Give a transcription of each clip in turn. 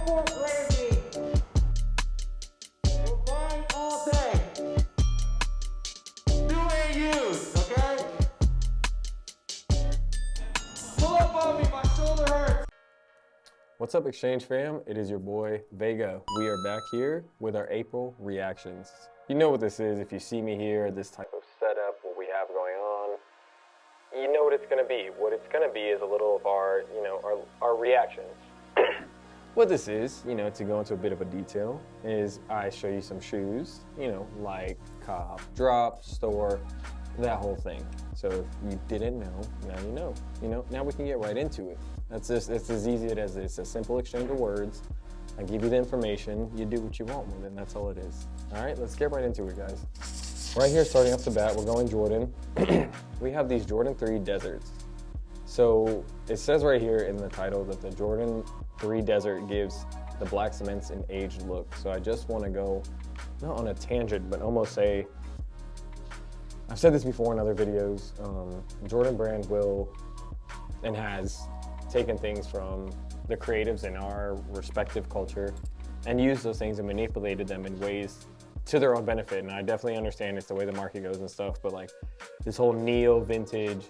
airport landing. We're buying all day. New AUs, okay? Pull up on me, my shoulder hurts. What's up, Xchange fam? It is your boy, Vega. We are back here with our April reactions. You know what this is if you see me here, this type of setup, what we have going on. You know what it's gonna be. What it's gonna be is a little of our, our reactions. What this is, to go into a bit of a detail, is I show you some shoes, like cop, drop, store, that whole thing. So if you didn't know, now you know. Now we can get right into it. It's as easy as it's a simple exchange of words. I give you the information, you do what you want with it, and that's all it is. All right, let's get right into it, guys. Right here, starting off the bat, we're going Jordan. We have these Jordan 3 Deserts. So it says right here in the title that the Jordan 3 Desert gives the black cements an aged look. So I just want to go, not on a tangent, but almost say, I've said this before in other videos, Jordan brand will and has taken things from the creatives in our respective culture and used those things and manipulated them in ways to their own benefit. And I definitely understand it's the way the market goes and stuff, but like this whole neo vintage,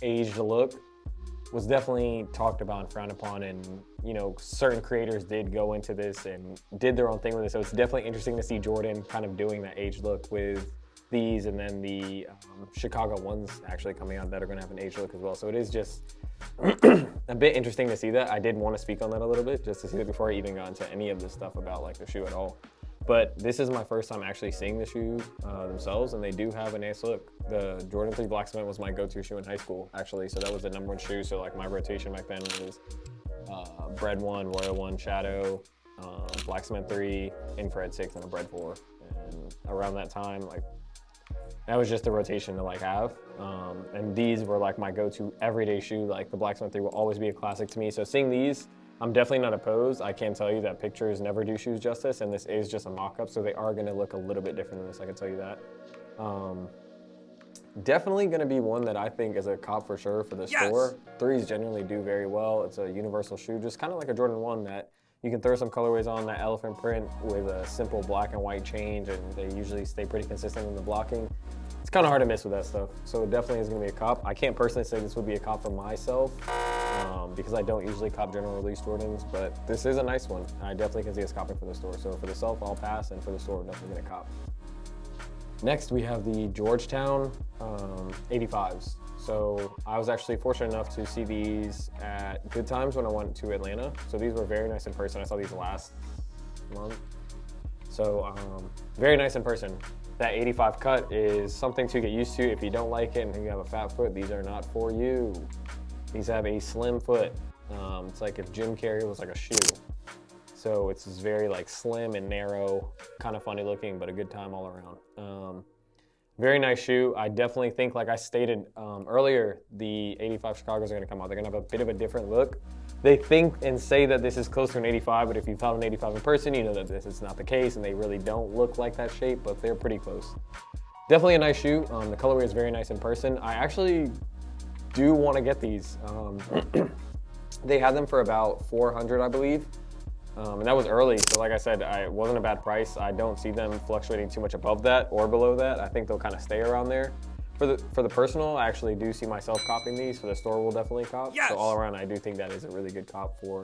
aged look was definitely talked about and frowned upon, and certain creators did go into this and did their own thing with it. So it's definitely interesting to see Jordan kind of doing that aged look with these, and then the Chicago ones actually coming out that are going to have an aged look as well. So it is just a bit interesting to see that. I did want to speak on that a little bit just to see that before I even got into any of this stuff about like the shoe at all. But this is my first time actually seeing the shoe themselves, and they do have a nice look. The Jordan 3 Black Cement was my go-to shoe in high school, actually. So that was the #1 shoe. So like my rotation back then was Bread 1, Royal 1, Shadow, Black Cement 3, Infrared 6, and a Bread 4. And around that time, like that was just the rotation to like have. And these were like my go-to everyday shoe. Like the Black Cement 3 will always be a classic to me. So seeing these, I'm definitely not opposed. I can tell you that pictures never do shoes justice, and this is just a mock-up, so they are gonna look a little bit different than this, I can tell you that. Definitely gonna be one that I think is a cop for sure for the store. 3s generally do very well. It's a universal shoe, just kind of like a Jordan 1 that you can throw some colorways on, that elephant print with a simple black and white change, and they usually stay pretty consistent in the blocking. It's kind of hard to miss with that stuff, so it definitely is gonna be a cop. I can't personally say this would be a cop for myself, because I don't usually cop general release Jordans, but this is a nice one. I definitely can see us copping for the store. So for the self, I'll pass, and for the store, I'm definitely gonna cop. Next, we have the Georgetown 85s. So I was actually fortunate enough to see these at Good Times when I went to Atlanta. So these were very nice in person. I saw these last month. So very nice in person. That 85 cut is something to get used to. If you don't like it and you have a fat foot, these are not for you. These have a slim foot. It's like if Jim Carrey was like a shoe. So it's very like slim and narrow, kind of funny looking, but a good time all around. Very nice shoe. I definitely think, like I stated earlier, the 85 Chicago's are gonna come out. They're gonna have a bit of a different look. They think and say that this is close to an 85, but if you found an 85 in person, you know that this is not the case, and they really don't look like that shape, but they're pretty close. Definitely a nice shoe. The colorway is very nice in person. I actually do want to get these. They had them for about $400, I believe, and that was early. So like I said, it wasn't a bad price. I don't see them fluctuating too much above that or below that. I think they'll kind of stay around there. For the personal, I actually do see myself copying these. For the store, we'll definitely cop. Yes. So all around, I do think that is a really good cop for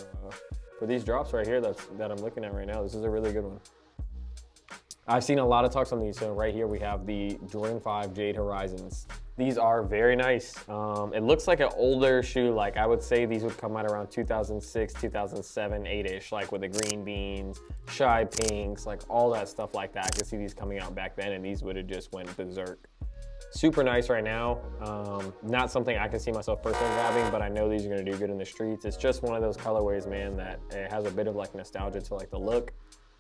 these drops right here that I'm looking at right now. This is a really good one. I've seen a lot of talks on these. So right here we have the Jordan 5 Jade Horizons. These are very nice. It looks like an older shoe. Like I would say these would come out around 2006, 2007, 8-ish, like with the green beans, shy pinks, like all that stuff like that. I could see these coming out back then, and these would have just went berserk. Super nice right now. Not something I can see myself personally grabbing, but I know these are gonna do good in the streets. It's just one of those colorways, man, that it has a bit of like nostalgia to like the look.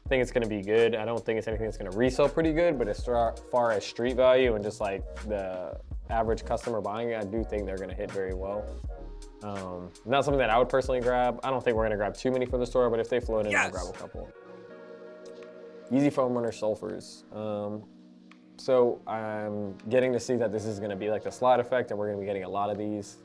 I think it's gonna be good. I don't think it's anything that's gonna resell pretty good, but as far as street value and just like the average customer buying it, I do think they're gonna hit very well. Not something that I would personally grab. I don't think we're gonna grab too many for the store, but if they float in, I'll grab a couple. Yeezy Foam Runner Sulfurs. So I'm getting to see that this is gonna be like the slide effect, and we're gonna be getting a lot of these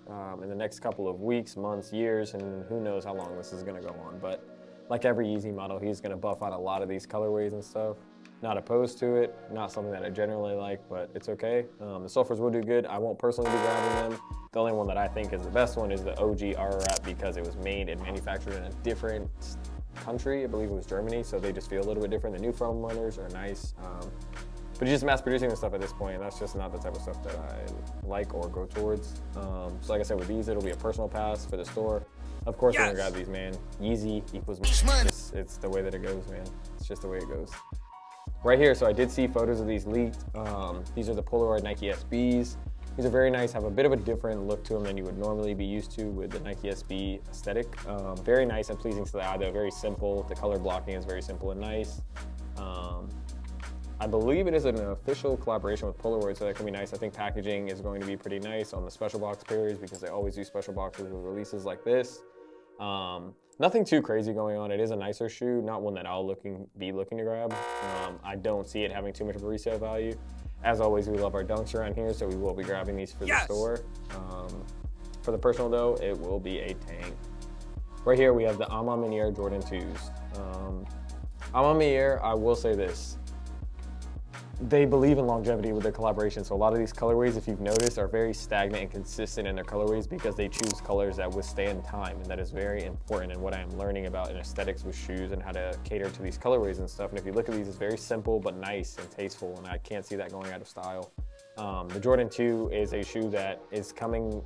in the next couple of weeks, months, years, and who knows how long this is gonna go on. But like every Yeezy model, he's gonna buff out a lot of these colorways and stuff. Not opposed to it, not something that I generally like, but it's okay. The sulfurs will do good. I won't personally be grabbing them. The only one that I think is the best one is the OG RRAP because it was made and manufactured in a different country. I believe it was Germany, so they just feel a little bit different. The new foam runners are nice. But he's just mass producing this stuff at this point, and that's just not the type of stuff that I like or go towards. So like I said, with these, it'll be a personal pass for the store. Of course, we're gonna grab these, man. Yeezy equals money. It's the way that it goes, man. It's just the way it goes. Right here, so I did see photos of these leaked. These are the Polaroid Nike SBs. These are very nice, have a bit of a different look to them than you would normally be used to with the Nike SB aesthetic. Very nice and pleasing to the eye, though, very simple. The color blocking is very simple and nice. I believe it is an official collaboration with Polaroid, so that can be nice. I think packaging is going to be pretty nice on the special box periods because they always do special boxes with releases like this. Nothing too crazy going on. It is a nicer shoe, not one that I'll be looking to grab. I don't see it having too much of a resale value. As always, we love our dunks around here, so we will be grabbing these for the store. For the personal though, it will be a tank. Right here, we have the Amarante Jordan 2s. Amarante, I will say this. They believe in longevity with their collaboration, so a lot of these colorways, if you've noticed, are very stagnant and consistent in their colorways because they choose colors that withstand time, and that is very important in what I am learning about in aesthetics with shoes and how to cater to these colorways and stuff. And if you look at these, it's very simple but nice and tasteful, and I can't see that going out of style. The Jordan 2 is a shoe that is coming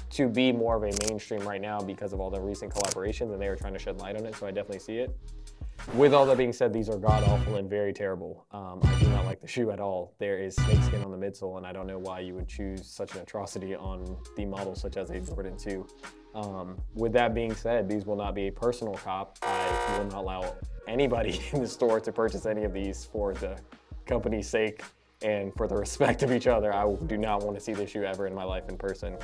to be more of a mainstream right now because of all the recent collaborations, and they are trying to shed light on it, so I definitely see it. With all that being said, these are god-awful and very terrible. I do not like the shoe at all. There is snakeskin on the midsole, and I don't know why you would choose such an atrocity on the model such as a Jordan 2. With that being said, these will not be a personal cop. I will not allow anybody in the store to purchase any of these for the company's sake and for the respect of each other. I do not want to see this shoe ever in my life in person.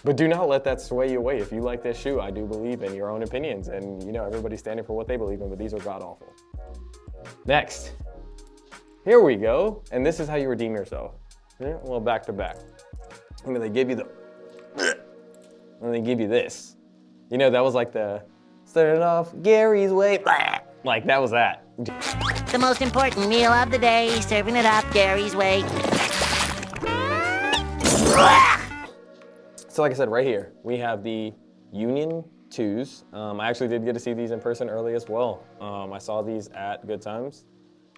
But do not let that sway you away. If you like this shoe, I do believe in your own opinions, and you know, everybody's standing for what they believe in, but these are god-awful. Next, here we go, and this is how you redeem yourself. Yeah, well, back to back. I mean, they give you the, and they give you this. You know, that was like the, started off Gary's way, like that was that. The most important meal of the day, serving it up Gary's way. So like I said, right here, we have the Union 2s. I actually did get to see these in person early as well. I saw these at Good Times.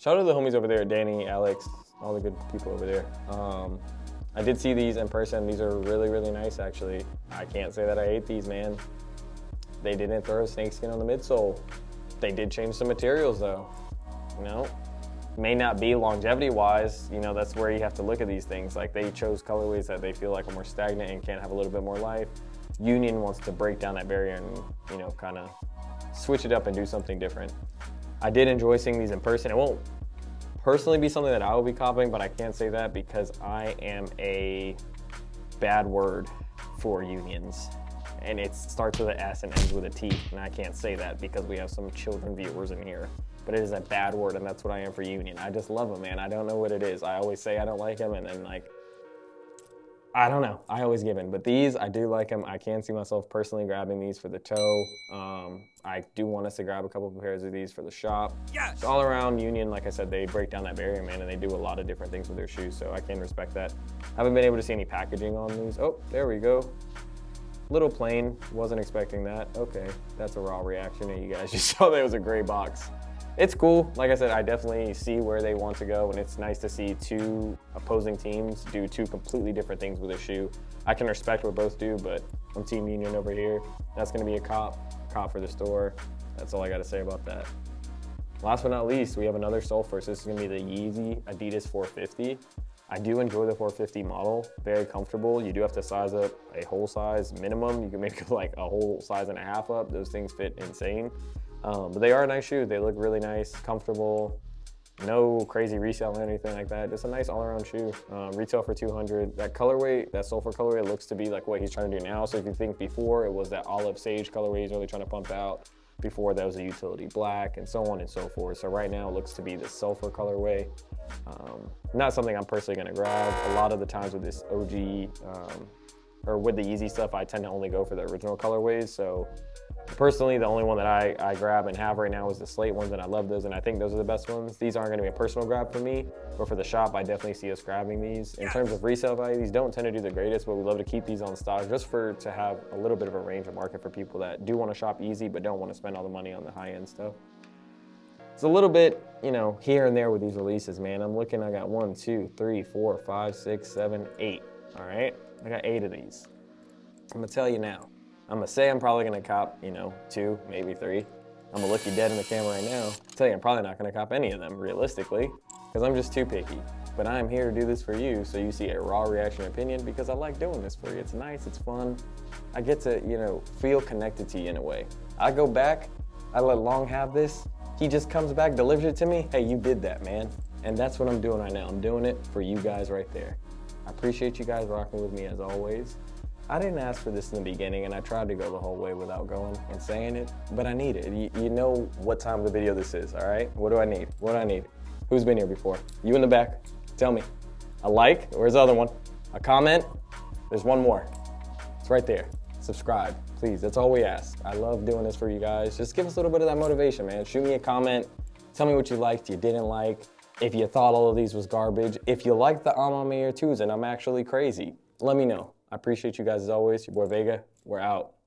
Shout out to the homies over there, Danny, Alex, all the good people over there. I did see these in person. These are really, really nice, actually. I can't say that I ate these, man. They didn't throw snakeskin on the midsole. They did change some materials, though. You know? May not be longevity-wise, you know, that's where you have to look at these things. Like, they chose colorways that they feel like are more stagnant and can have a little bit more life. Union wants to break down that barrier and, you know, kind of switch it up and do something different. I did enjoy seeing these in person. It won't personally be something that I will be copying, but I can't say that because I am a bad word for unions. And it starts with an S and ends with a T, and I can't say that because we have some children viewers in here. But it is a bad word, and that's what I am for union. I just love them, man. I don't know what it is. I always say I don't like them, and then like, I don't know. I always give in. But these, I do like them. I can see myself personally grabbing these for the toe. I do want us to grab a couple of pairs of these for the shop. Yes. All around union, like I said, they break down that barrier, man, and they do a lot of different things with their shoes, so I can respect that. Haven't been able to see any packaging on these. Oh, there we go. Little plain, wasn't expecting that. Okay, that's a raw reaction, and you guys just saw that it was a gray box. It's cool. Like I said, I definitely see where they want to go, and it's nice to see two opposing teams do two completely different things with a shoe. I can respect what both do, but I'm Team Union over here. That's gonna be a cop for the store. That's all I gotta say about that. Last but not least, we have another sulfur. So this is gonna be the Yeezy Adidas 450. I do enjoy the 450 model, very comfortable. You do have to size up a whole size minimum. You can make like a whole size and a half up. Those things fit insane. But they are a nice shoe. They look really nice, comfortable, no crazy resale or anything like that. Just a nice all-around shoe. Retail for $200. That colorway, that sulfur colorway, looks to be like what he's trying to do now. So if you think before it was that olive sage colorway he's really trying to pump out, before that was a utility black, and so on and so forth. So right now it looks to be the sulfur colorway. Not something I'm personally gonna grab. A lot of the times with this OG, or with the Yeezy stuff, I tend to only go for the original colorways. So personally, the only one that I grab and have right now is the slate ones, and I love those, and I think those are the best ones. These aren't gonna be a personal grab for me, but for the shop, I definitely see us grabbing these. In terms of resale value, these don't tend to do the greatest, but we love to keep these on stock just to have a little bit of a range of market for people that do wanna shop easy, but don't wanna spend all the money on the high-end stuff. It's a little bit, you know, here and there with these releases, man. I'm looking, I got 1, 2, 3, 4, 5, 6, 7, 8, all right? I got 8 of these. I'm gonna tell you now. I'm gonna say I'm probably gonna cop, you know, 2, maybe 3. I'm gonna look you dead in the camera right now. Tell you I'm probably not gonna cop any of them, realistically, because I'm just too picky. But I'm here to do this for you, so you see a raw reaction opinion, because I like doing this for you. It's nice, it's fun. I get to, you know, feel connected to you in a way. I go back, I let Long have this, he just comes back, delivers it to me. Hey, you did that, man. And that's what I'm doing right now. I'm doing it for you guys right there. I appreciate you guys rocking with me as always. I didn't ask for this in the beginning, and I tried to go the whole way without going and saying it, but I need it. You know what time of the video this is, all right? What do I need? What do I need? Who's been here before? You in the back, tell me. A like, where's the other one? A comment? There's one more. It's right there. Subscribe, please, that's all we ask. I love doing this for you guys. Just give us a little bit of that motivation, man. Shoot me a comment, tell me what you liked, you didn't like, if you thought all of these was garbage. If you liked the I'm on my ear twos and I'm actually crazy, let me know. I appreciate you guys as always. Your boy Vega, we're out.